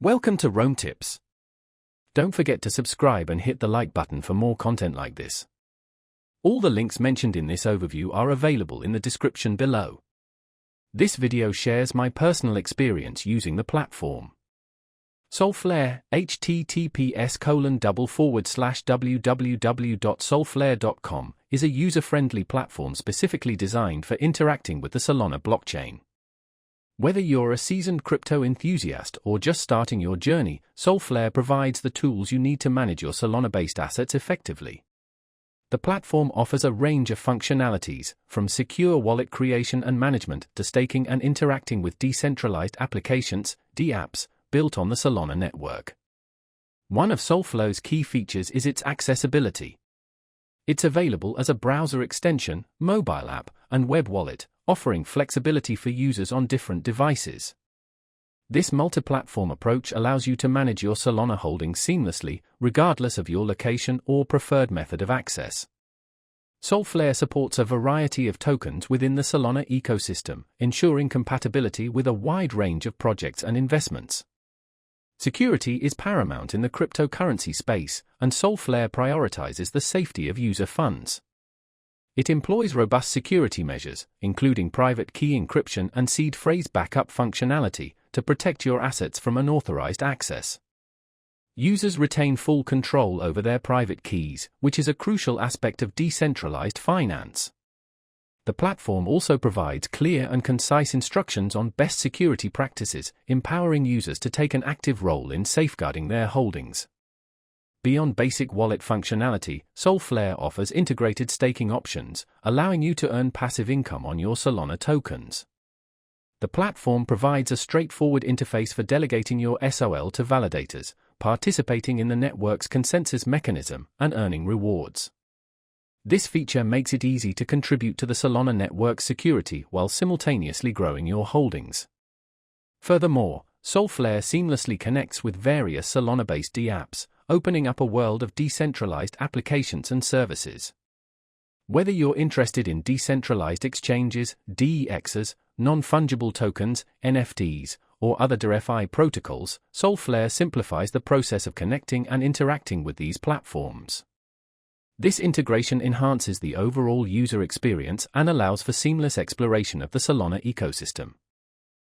Welcome to Rome Tips. Don't forget to subscribe and hit the like button for more content like this. All the links mentioned in this overview are available in the description below. This video shares my personal experience using the platform. Solflare, https://www.solflare.com, is a user-friendly platform specifically designed for interacting with the Solana blockchain. Whether you're a seasoned crypto enthusiast or just starting your journey, Solflare provides the tools you need to manage your Solana-based assets effectively. The platform offers a range of functionalities, from secure wallet creation and management to staking and interacting with decentralized applications, DApps, built on the Solana network. One of Solflare's key features is its accessibility. It's available as a browser extension, mobile app, and web wallet, offering flexibility for users on different devices. This multi-platform approach allows you to manage your Solana holdings seamlessly, regardless of your location or preferred method of access. Solflare supports a variety of tokens within the Solana ecosystem, ensuring compatibility with a wide range of projects and investments. Security is paramount in the cryptocurrency space, and Solflare prioritizes the safety of user funds. It employs robust security measures, including private key encryption and seed phrase backup functionality, to protect your assets from unauthorized access. Users retain full control over their private keys, which is a crucial aspect of decentralized finance. The platform also provides clear and concise instructions on best security practices, empowering users to take an active role in safeguarding their holdings. Beyond basic wallet functionality, Solflare offers integrated staking options, allowing you to earn passive income on your Solana tokens. The platform provides a straightforward interface for delegating your SOL to validators, participating in the network's consensus mechanism, and earning rewards. This feature makes it easy to contribute to the Solana network's security while simultaneously growing your holdings. Furthermore, Solflare seamlessly connects with various Solana-based DApps, opening up a world of decentralized applications and services. Whether you're interested in decentralized exchanges, DEXs, non-fungible tokens, NFTs, or other DeFi protocols, Solflare simplifies the process of connecting and interacting with these platforms. This integration enhances the overall user experience and allows for seamless exploration of the Solana ecosystem.